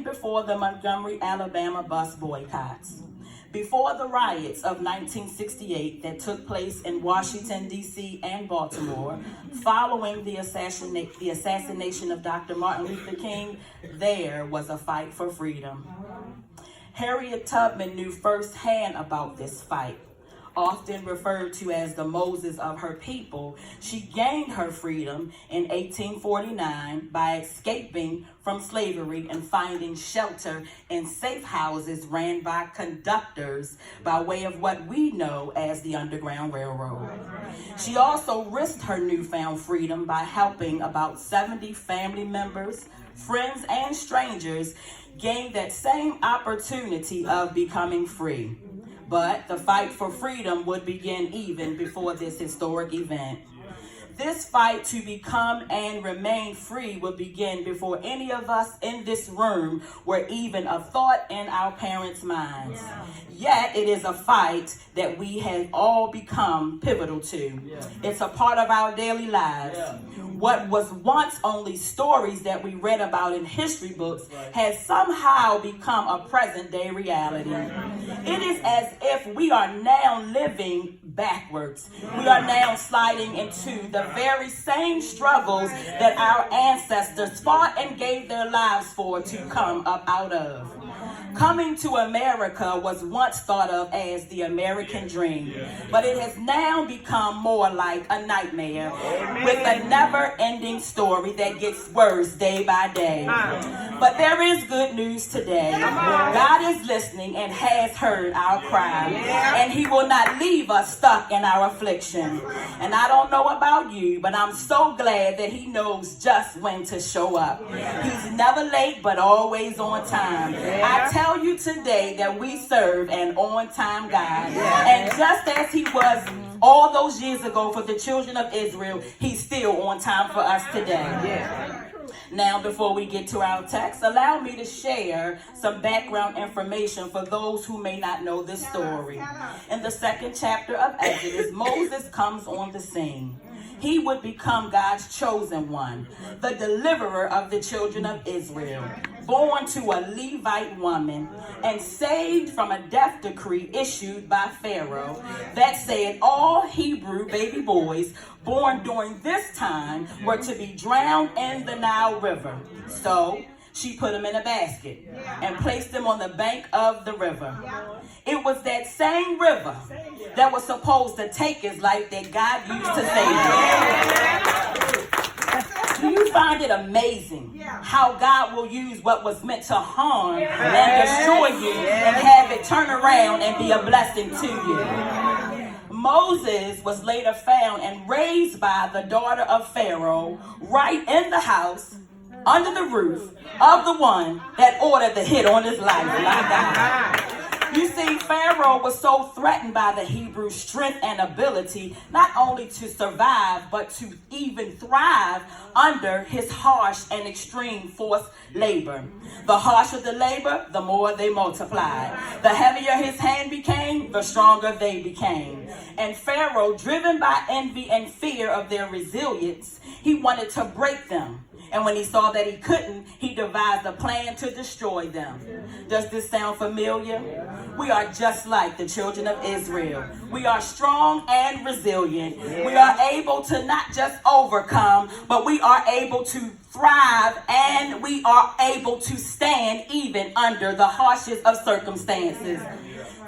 before the Montgomery, Alabama bus boycotts, before the riots of 1968 that took place in Washington, D.C. and Baltimore, following the assassination of Dr. Martin Luther King, there was a fight for freedom. Harriet Tubman knew firsthand about this fight. Often referred to as the Moses of her people, she gained her freedom in 1849 by escaping from slavery and finding shelter in safe houses ran by conductors by way of what we know as the Underground Railroad. She also risked her newfound freedom by helping about 70 family members, friends, and strangers gain that same opportunity of becoming free. But the fight for freedom would begin even before this historic event. This fight to become and remain free would begin before any of us in this room were even a thought in our parents' minds. Yet it is a fight that we have all become pivotal to. It's a part of our daily lives. What was once only stories that we read about in history books has somehow become a present day reality. It is as if we are now living backwards. We are now sliding into the very same struggles that our ancestors fought and gave their lives for to come up out of. Coming to America was once thought of as the American dream, but it has now become more like a nightmare with a never-ending story that gets worse day by day. But there is good news today. God is listening and has heard our cry, and He will not leave us stuck in our affliction. And I don't know about you, but I'm so glad that He knows just when to show up. He's never late, but always on time. I tell you today that we serve an on-time God. And just as He was all those years ago for the children of Israel, He's still on time for us today. Now, before we get to our text, allow me to share some background information for those who may not know this story. In the second chapter of Exodus, Moses comes on the scene. He would become God's chosen one, the deliverer of the children of Israel, born to a Levite woman and saved from a death decree issued by Pharaoh that said all Hebrew baby boys born during this time were to be drowned in the Nile River. So she put him in a basket and placed him on the bank of the river. It was that same river that was supposed to take his life that God used to save him. Do you find it amazing how God will use what was meant to harm and destroy you and have it turn around and be a blessing to you? Moses was later found and raised by the daughter of Pharaoh right in the house under the roof of the one that ordered the hit on his life. My God. You see, Pharaoh was so threatened by the Hebrew strength and ability not only to survive, but to even thrive under his harsh and extreme forced labor. The harsher the labor, the more they multiplied. The heavier his hand became, the stronger they became. And Pharaoh, driven by envy and fear of their resilience, he wanted to break them. And when he saw that he couldn't, he devised a plan to destroy them. Does this sound familiar? We are just like the children of Israel. We are strong and resilient. We are able to not just overcome, but we are able to thrive, and we are able to stand even under the harshest of circumstances.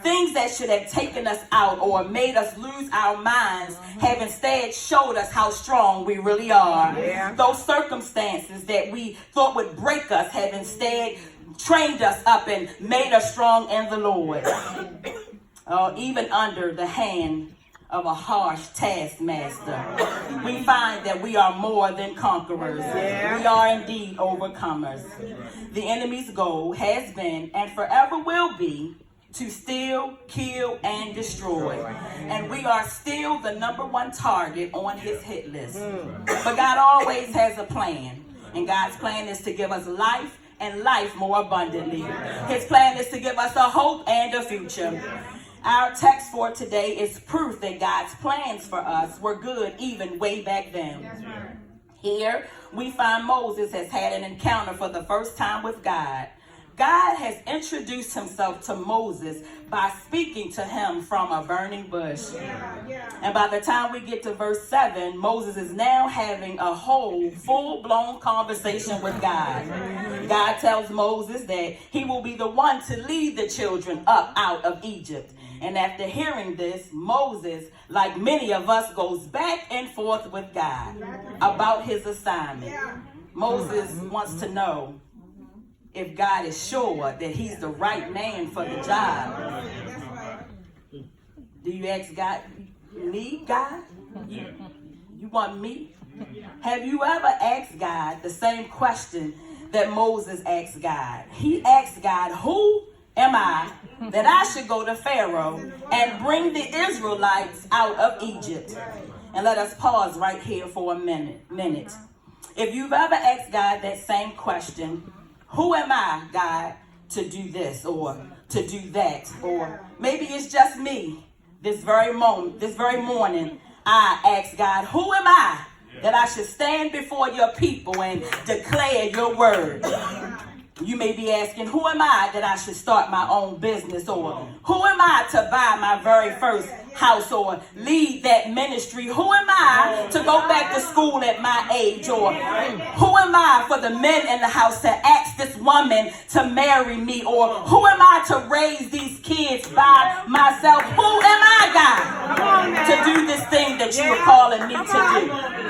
Things that should have taken us out or made us lose our minds have instead showed us how strong we really are. Those circumstances that we thought would break us have instead trained us up and made us strong in the Lord. Even under the hand of a harsh taskmaster, we find that we are more than conquerors. We are indeed overcomers. The enemy's goal has been and forever will be to steal, kill, and destroy. And we are still the number one target on his hit list. But God always has a plan. And God's plan is to give us life and life more abundantly. His plan is to give us a hope and a future. Our text for today is proof that God's plans for us were good even way back then. Here we find Moses has had an encounter for the first time with God. God has introduced himself to Moses by speaking to him from a burning bush. And by the time we get to verse 7, Moses is now having a whole full-blown conversation with God. God tells Moses that he will be the one to lead the children up out of Egypt. And after hearing this, Moses, like many of us, goes back and forth with God about his assignment. Moses wants to know if God is sure that he's the right man for the job. Do you ask God, you need God? You want me? Have you ever asked God the same question that Moses asked God? He asked God, who am I that I should go to Pharaoh and bring the Israelites out of Egypt? And let us pause right here for a minute. If you've ever asked God that same question, who am I, God, to do this or to do that? Or maybe it's just me. This very morning, I asked God, who am I that I should stand before your people and declare your word? You may be asking, who am I that I should start my own business? Or who am I to buy my very first house or lead that ministry? Who am I to go back to school at my age? Or who am I for the men in the house to ask this woman to marry me? Or who am I to raise these kids by myself? Who am I, God, to do this thing that you are calling me to do?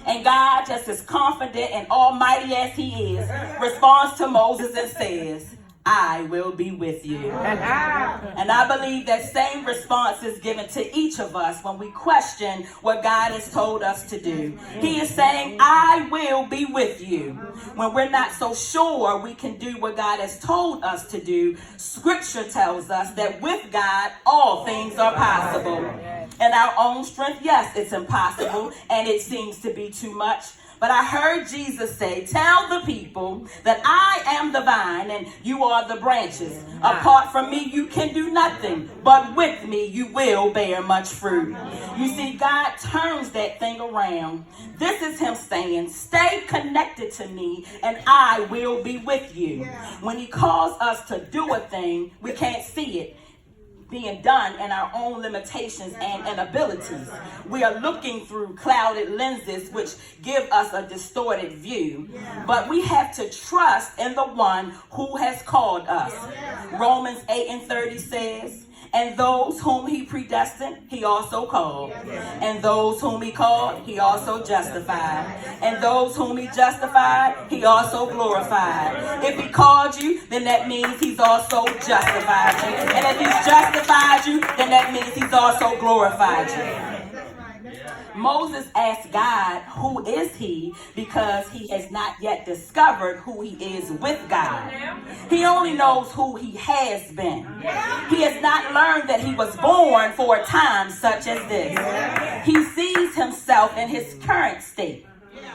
And God, just as confident and almighty as he is, responds to Moses and says, I will be with you. And I believe that same response is given to each of us when we question what God has told us to do. He is saying, I will be with you. When we're not so sure we can do what God has told us to do, Scripture tells us that with God, all things are possible. In our own strength, yes, it's impossible, and it seems to be too much. But I heard Jesus say, tell the people that I am the vine and you are the branches. Apart from me, you can do nothing, but with me, you will bear much fruit. You see, God turns that thing around. This is him saying, stay connected to me and I will be with you. When he calls us to do a thing, we can't see it being done in our own limitations and inabilities. We are looking through clouded lenses which give us a distorted view. But we have to trust in the one who has called us. Romans 8:30 says, and those whom he predestined, he also called. And those whom he called, he also justified. And those whom he justified, he also glorified. If he called you, then that means he's also justified you. And if he's justified you, then that means he's also glorified you. Moses asked God, who is he? Because he has not yet discovered who he is with God. He only knows who he has been. He has not learned that he was born for a time such as this. He sees himself in his current state.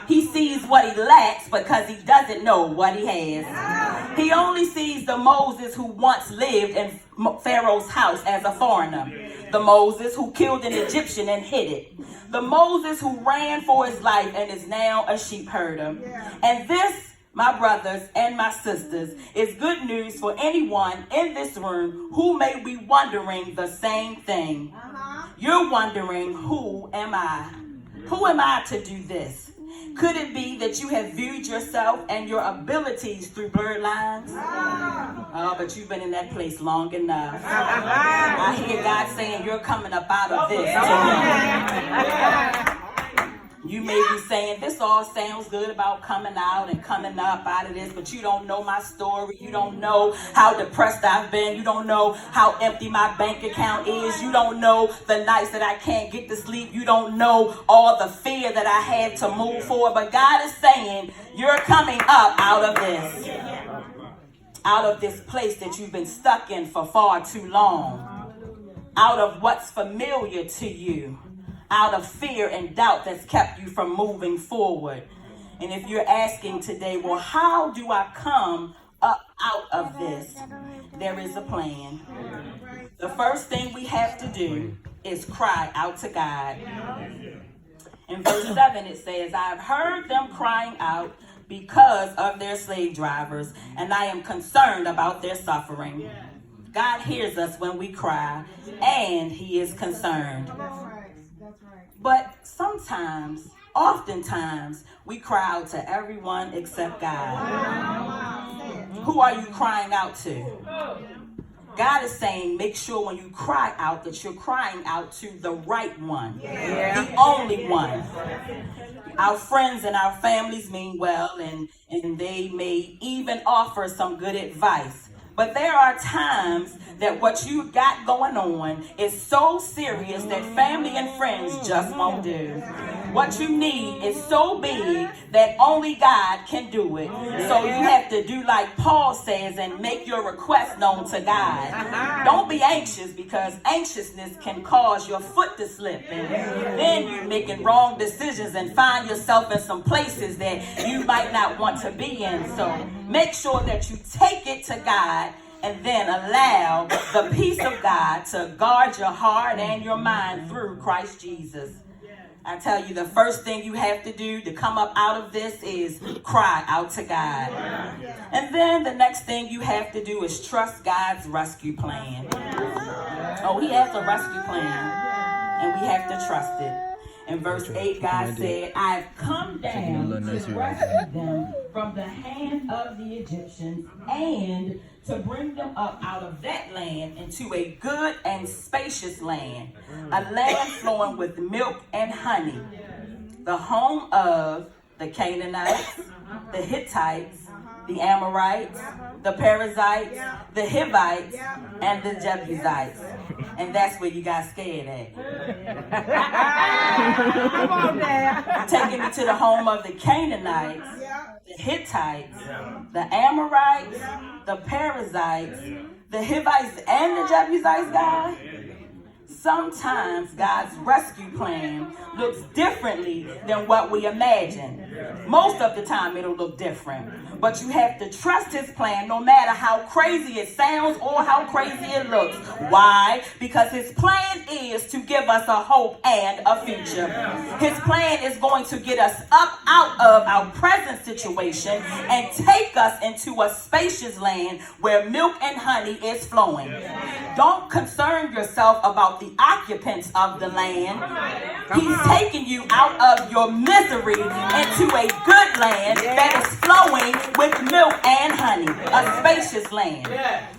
He sees what he lacks because he doesn't know what he has. He only sees the Moses who once lived in Pharaoh's house as a foreigner. The Moses who killed an Egyptian and hid it. The Moses who ran for his life and is now a sheep herder. And this, my brothers and my sisters, is good news for anyone in this room who may be wondering the same thing. You're wondering, who am I? Who am I to do this? Could it be that you have viewed yourself and your abilities through blurred lines? Oh, but you've been in that place long enough. I hear God saying you're coming up out of this. You may be saying, this all sounds good about coming out and coming up out of this, but you don't know my story. You don't know how depressed I've been. You don't know how empty my bank account is. You don't know the nights that I can't get to sleep. You don't know all the fear that I had to move forward. But God is saying, you're coming up out of this. Out of this place that you've been stuck in for far too long. Out of what's familiar to you. Out of fear and doubt that's kept you from moving forward. And if you're asking today, well, how do I come up out of this? There is a plan. The first thing we have to do is cry out to God. In verse 7 it says, I have heard them crying out because of their slave drivers, and I am concerned about their suffering. God hears us when we cry, and he is concerned. But sometimes, oftentimes, we cry out to everyone except God. Who are you crying out to? God is saying, make sure when you cry out that you're crying out to the right one, the only one. Our friends and our families mean well, and they may even offer some good advice. But there are times that what you got going on is so serious that family and friends just won't do. What you need is so big that only God can do it. So you have to do like Paul says and make your request known to God. Don't be anxious, because anxiousness can cause your foot to slip, and then you're making wrong decisions and find yourself in some places that you might not want to be in. So make sure that you take it to God, and then allow the peace of God to guard your heart and your mind through Christ Jesus. I tell you, the first thing you have to do to come up out of this is cry out to God. And then the next thing you have to do is trust God's rescue plan. Oh, he has a rescue plan, and we have to trust it. In verse 8, God said, I've come down to rescue them from the hand of the Egyptians and to bring them up out of that land into a good and spacious land, a land flowing with milk and honey, the home of the Canaanites, the Hittites, the Amorites, the Perizzites, the Hivites, and the Jebusites. And that's where you got scared at. Taking me to the home of the Canaanites, the Hittites, the Amorites, the Perizzites, the Hivites, and the Jebusites, God. Sometimes God's rescue plan looks differently than what we imagine. Most of the time it'll look different. But you have to trust his plan no matter how crazy it sounds or how crazy it looks. Why? Because his plan is to give us a hope and a future. His plan is going to get us up out of our present situation and take us into a spacious land where milk and honey is flowing. Don't concern yourself about the occupants of the land. He's taking you out of your misery into a good land that is flowing with milk and honey, a spacious land.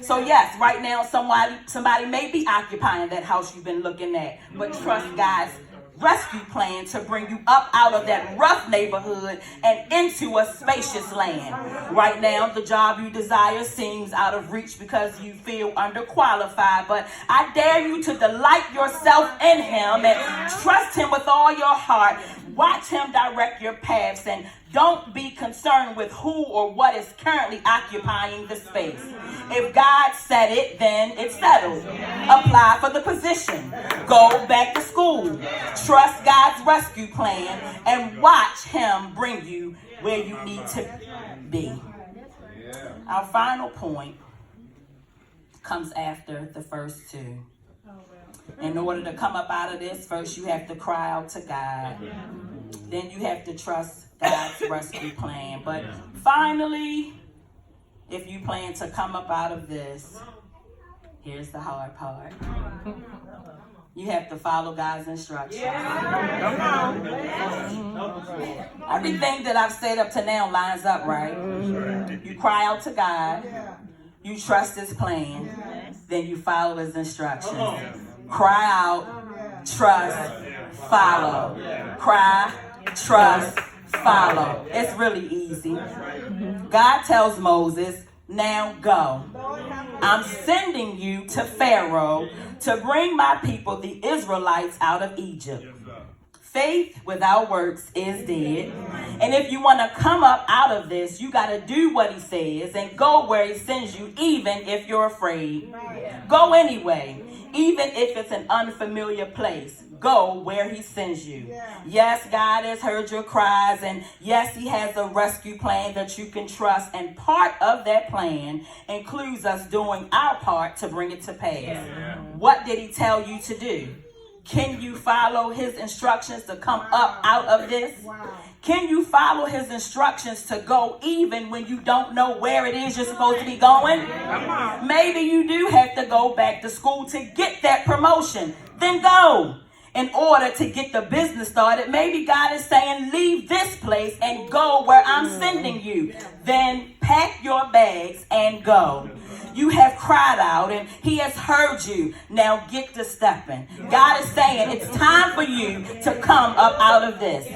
So yes, right now somebody may be occupying that house you've been looking at, but trust God's rescue plan to bring you up out of that rough neighborhood and into a spacious land. Right now, the job you desire seems out of reach because you feel underqualified, but I dare you to delight yourself in him and trust him with all your heart. Watch him direct your paths, and don't be concerned with who or what is currently occupying the space. If God said it, then it's settled. Apply for the position. Go back to school. Trust God's rescue plan and watch him bring you where you need to be. Our final point comes after the first two. In order to come up out of this, first you have to cry out to God. Then you have to trust God's rescue plan. But finally, if you plan to come up out of this, here's the hard part. You have to follow God's instructions. Everything that I've said up to now lines up, right? You cry out to God. You trust his plan. Then you follow his instructions. Cry out, trust, follow. Cry, trust, follow. It's really easy. God tells Moses, now go. I'm sending you to Pharaoh to bring my people, the Israelites, out of Egypt. Faith without works is dead. And if you want to come up out of this, you got to do what he says and go where he sends you, even if you're afraid. Go anyway, even if it's an unfamiliar place. Go where he sends you. Yes, God has heard your cries, and yes, he has a rescue plan that you can trust, and part of that plan includes us doing our part to bring it to pass. What did he tell you to do? Can you follow his instructions to come up out of this? Can you follow his instructions to go even when you don't know where it is you're supposed to be going? Maybe you do have to go back to school to get that promotion. Then go. In order to get the business started, maybe God is saying, leave this place and go where I'm sending you. Then pack your bags and go. You have cried out and he has heard you. Now get to stepping. God is saying it's time for you to come up out of this.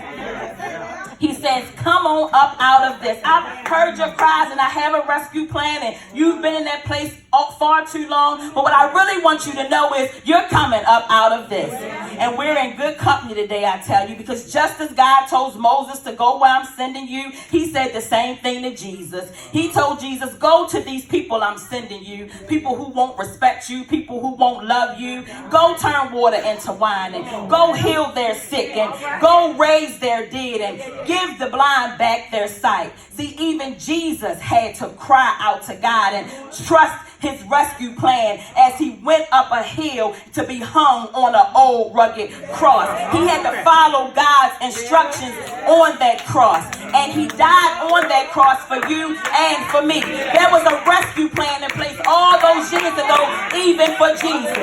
He says, come on up out of this. I've heard your cries and I have a rescue plan and you've been in that place far too long. But what I really want you to know is you're coming up out of this. And we're in good company today, I tell you, because just as God told Moses to go where I'm sending you, he said the same thing to Jesus. He told Jesus, go to these people I'm sending you, people who won't respect you, people who won't love you. Go turn water into wine and go heal their sick and go raise their dead and give the blind back their sight. See, even Jesus had to cry out to God and trust his rescue plan as he went up a hill to be hung on an old rugged cross. He had to follow God's instructions on that cross. And he died on that cross for you and for me. There was a rescue plan in place all those years ago, even for Jesus.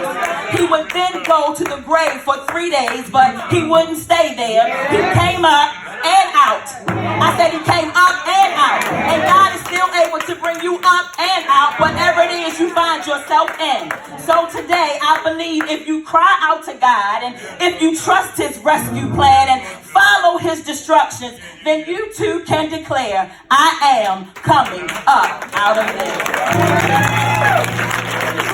He would then go to the grave for 3 days, but he wouldn't stay there. He came up and out. I said he came up and out. And God is still able to bring you up and out, whatever it is you find yourself in. So today, I believe if you cry out to God and if you trust his rescue plan and follow his instructions, then you too can declare, I am coming up out of this.